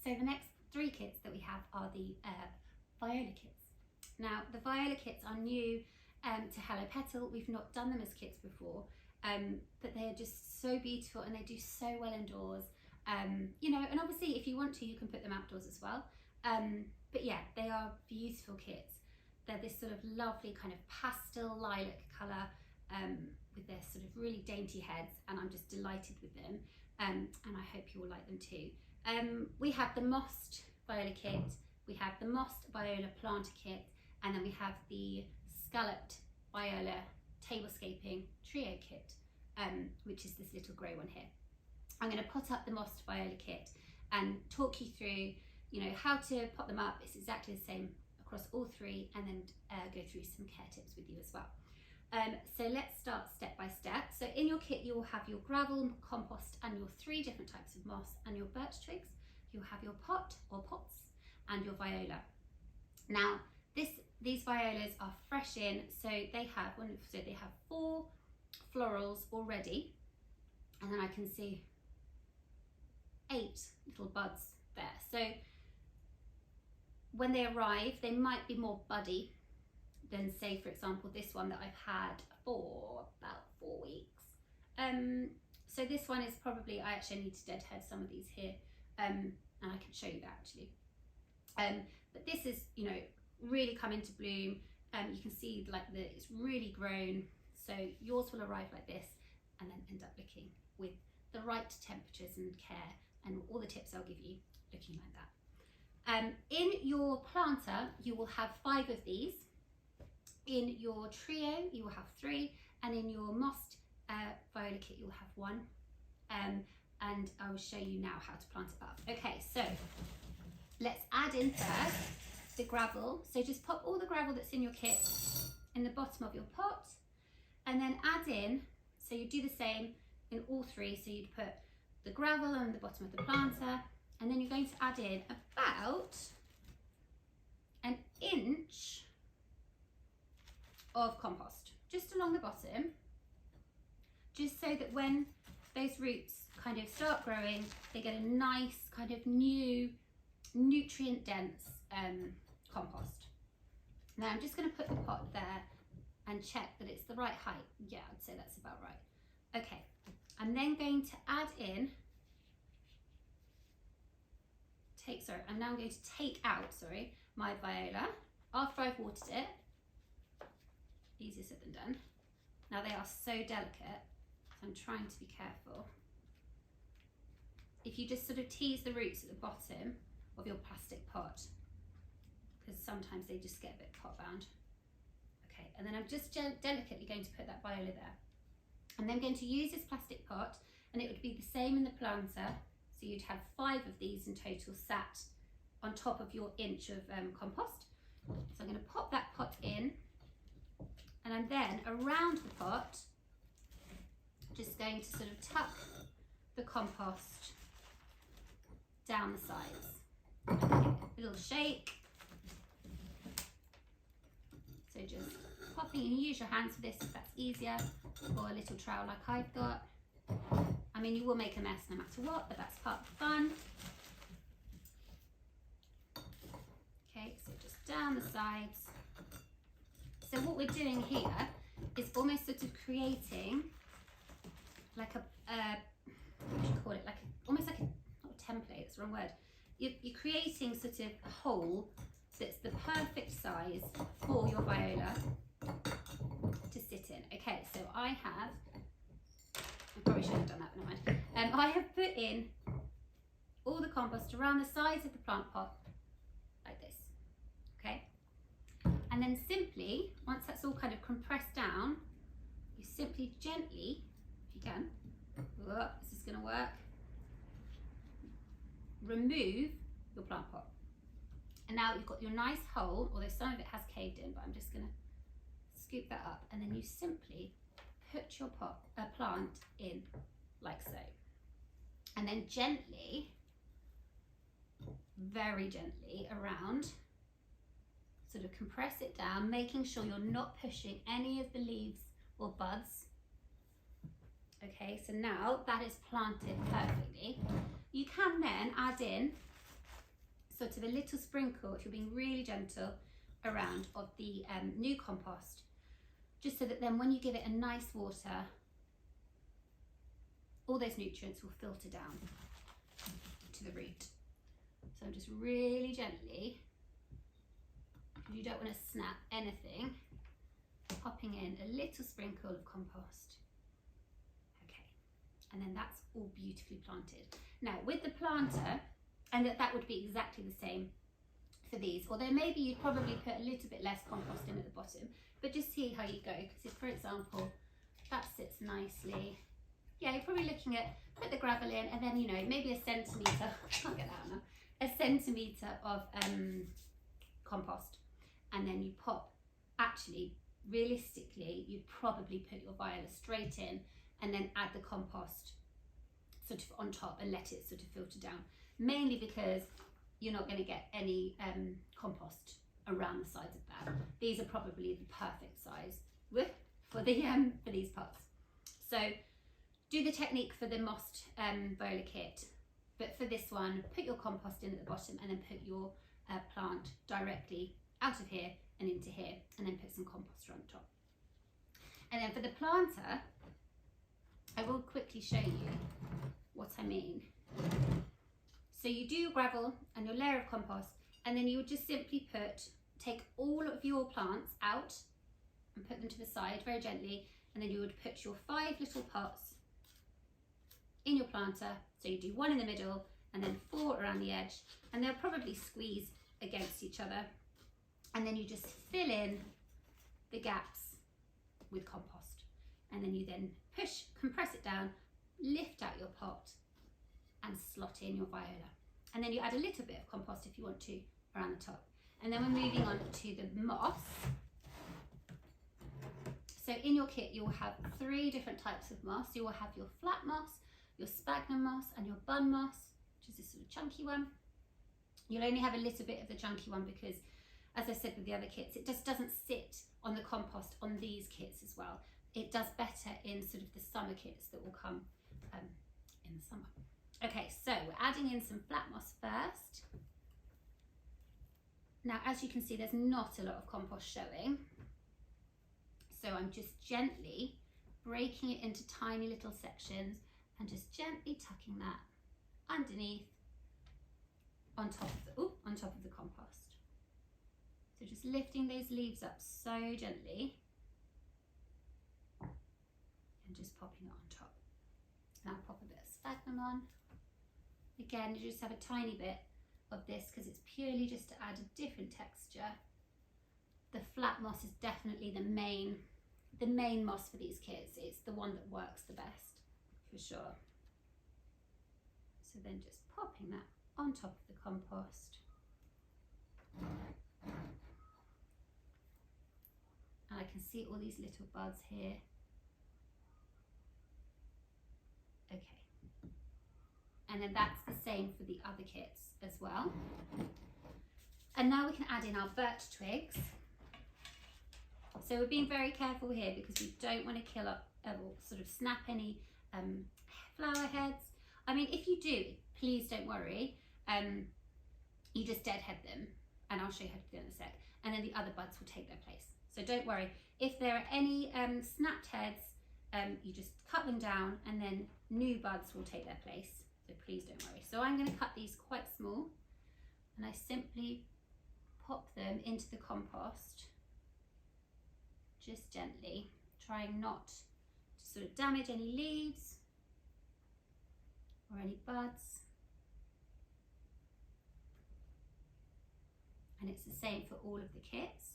So the next 3 kits that we have are the Viola Kits. Now the Viola Kits are new to Hello Petal. We've not done them as kits before, but they are just so beautiful and they do so well indoors. You know, and obviously if you want to, you can put them outdoors as well. But yeah, they are beautiful kits. They're this sort of lovely kind of pastel lilac colour with their sort of really dainty heads, and I'm just delighted with them. And I hope you will like them too. We have the mossed Viola kit, we have the mossed Viola planter kit, and then we have the scalloped Viola tablescaping trio kit, which is this little grey one here. I'm going to pot up the mossed Viola kit and talk you through, you know, how to pot them up. It's exactly the same across all 3, and then go through some care tips with you as well. So let's start step by step. So in your kit you will have your gravel, compost, and your 3 different types of moss, and your birch twigs. You'll have your pot or pots and your viola. Now these violas are fresh in, so they have 4 florals already, and then I can see 8 little buds there. So when they arrive, they might be more buddy than, say, for example, this one that I've had for about 4 weeks. So this one is probably, I actually need to deadhead some of these here, and I can show you that actually. But this is, you know, really come into bloom. You can see like it's really grown. So yours will arrive like this and then end up looking with the right temperatures and care, and all the tips I'll give you looking like that. In your planter, you will have 5 of these. In your trio, you will have 3, and in your mossed Viola kit, you'll have 1. And I will show you now how to plant it up. Okay, so let's add in first the gravel. So just pop all the gravel that's in your kit in the bottom of your pot, and then add in, so you do the same in all 3. So you'd put the gravel on the bottom of the planter, and then you're going to add in about an inch of compost just along the bottom, just so that when those roots kind of start growing, they get a nice kind of new nutrient dense compost. Now I'm just going to put the pot there and check that it's the right height. Yeah, I'd say that's about right. Okay, I'm then going to add in, I'm now going to take out, my viola after I've watered it. Easier said than done. Now they are so delicate, so I'm trying to be careful. If you just sort of tease the roots at the bottom of your plastic pot, because sometimes they just get a bit pot bound. Okay, and then I'm just delicately going to put that viola there. I'm then going to use this plastic pot, and it would be the same in the planter. So you'd have 5 of these in total sat on top of your inch of compost. So I'm going to pop that pot in, and I'm then around the pot just going to sort of tuck the compost down the sides. Okay, a little shake. So just popping, and use your hands for this if that's easier, or a little trowel like I've got. I mean, you will make a mess no matter what, but that's part of the fun. Okay, so just down the sides. So what we're doing here is almost sort of creating like a, what should you call it? Like almost like not a template, that's the wrong word. You're creating sort of a hole that's the perfect size for your viola to sit in. Okay, so I probably should have done that, but never mind. I have put in all the compost around the sides of the plant pot like this, okay? And then simply, once that's all kind of compressed down, you simply gently, if you can, is this gonna work? Remove your plant pot. And now you've got your nice hole, although some of it has caved in, but I'm just gonna scoop that up, and then you simply put your plant in like so. And then gently, very gently around, sort of compress it down, making sure you're not pushing any of the leaves or buds. Okay, so now that is planted perfectly. You can then add in sort of a little sprinkle, if you're being really gentle, around of the new compost, just so that then when you give it a nice water, all those nutrients will filter down to the root. So I'm just really gently, because you don't want to snap anything, popping in a little sprinkle of compost. Okay, and then that's all beautifully planted. Now with the planter, and that would be exactly the same for these, although maybe you'd probably put a little bit less compost in at the bottom, but just see how you go, because if, for example, that sits nicely, yeah, you're probably looking at, put the gravel in, and then, you know, maybe a centimetre, I can't get that out now, a centimetre of compost, and then you pop, actually, realistically, you'd probably put your viola straight in, and then add the compost sort of on top and let it sort of filter down, mainly because you're not going to get any compost around the sides of that. These are probably the perfect size for these pots. So do the technique for the mossed Viola kit, but for this one, put your compost in at the bottom and then put your plant directly out of here and into here, and then put some compost on top. And then for the planter, I will quickly show you what I mean. So you do your gravel and your layer of compost, and then you would just simply take all of your plants out and put them to the side very gently, and then you would put your 5 little pots in your planter. So you do 1 in the middle and then 4 around the edge, and they'll probably squeeze against each other. And then you just fill in the gaps with compost, and then you then compress it down, lift out your pot and slot in your viola. And then you add a little bit of compost if you want to around the top. And then we're moving on to the moss. So in your kit you will have 3 different types of moss. You will have your flat moss, your sphagnum moss, and your bun moss, which is this sort of chunky one. You'll only have a little bit of the chunky one because, as I said with the other kits, it just doesn't sit on the compost on these kits as well. It does better in sort of the summer kits that will come in the summer. Okay, so we're adding in some flat moss first. Now, as you can see, there's not a lot of compost showing. So I'm just gently breaking it into tiny little sections and just gently tucking that underneath on top of the compost. So just lifting those leaves up so gently and just popping it on top. Now pop a bit of sphagnum on. Again, you just have a tiny bit of this because it's purely just to add a different texture. The flat moss is definitely the main moss for these kits. It's the one that works the best, for sure. So then just popping that on top of the compost. And I can see all these little buds here. Okay. And then that's the same for the other kits as well. And now we can add in our birch twigs. So we're being very careful here because we don't want to kill up or sort of snap any flower heads. I mean, if you do, please don't worry. You just deadhead them, and I'll show you how to do it in a sec. And then the other buds will take their place. So don't worry. If there are any snapped heads, you just cut them down, and then new buds will take their place. So please don't worry. So I'm going to cut these quite small, and I simply pop them into the compost, just gently, trying not to sort of damage any leaves or any buds. And it's the same for all of the kits.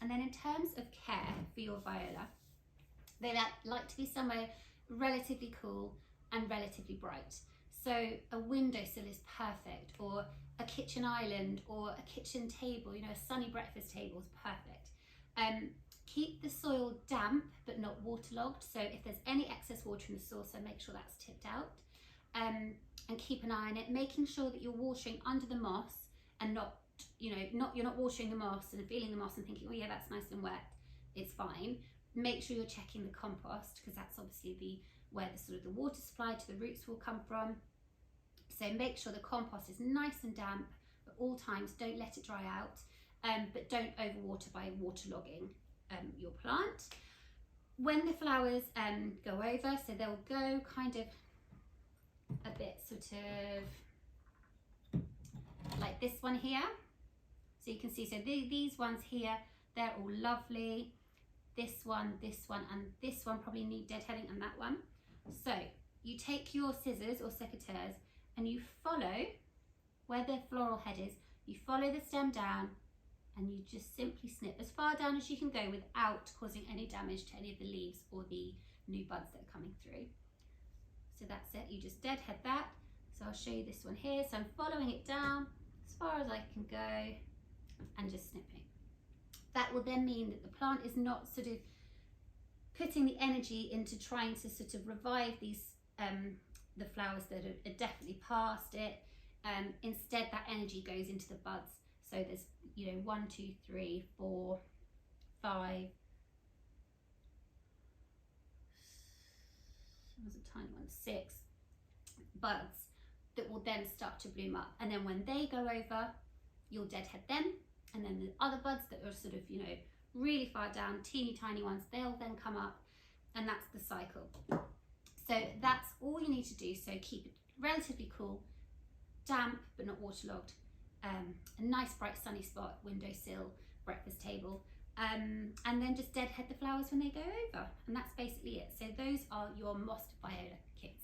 And then in terms of care for your viola, they like to be somewhere relatively cool and relatively bright. So a windowsill is perfect, or a kitchen island, or a kitchen table, you know, a sunny breakfast table is perfect. Keep the soil damp but not waterlogged. So if there's any excess water in the saucer, make sure that's tipped out. And keep an eye on it, making sure that you're watering under the moss and not, you're not watering the moss and feeling the moss and thinking, oh yeah, that's nice and wet, it's fine. Make sure you're checking the compost, because that's obviously where the sort of the water supply to the roots will come from. So make sure the compost is nice and damp at all times. Don't let it dry out, but don't overwater by waterlogging your plant. When the flowers go over, so they'll go kind of a bit sort of like this one here. So you can see, so these ones here, they're all lovely. This one, and this one probably need deadheading, and that one. So you take your scissors or secateurs and you follow where the floral head is, you follow the stem down and you just simply snip as far down as you can go without causing any damage to any of the leaves or the new buds that are coming through. So that's it, you just deadhead that. So I'll show you this one here. So I'm following it down as far as I can go and just snipping. That will then mean that the plant is not sort of putting the energy into trying to sort of revive these the flowers that are definitely past it. Instead, that energy goes into the buds. So there's, you know, 1, 2, 3, 4, 5. There's a tiny one, 6 buds that will then start to bloom up. And then when they go over, you'll deadhead them. And then the other buds that are sort of, you know, really far down, teeny tiny ones, they'll then come up, and that's the cycle. So that's all you need to do. So keep it relatively cool, damp but not waterlogged, a nice bright sunny spot, windowsill, breakfast table, and then just deadhead the flowers when they go over, and that's basically it. So those are your mossed viola kits.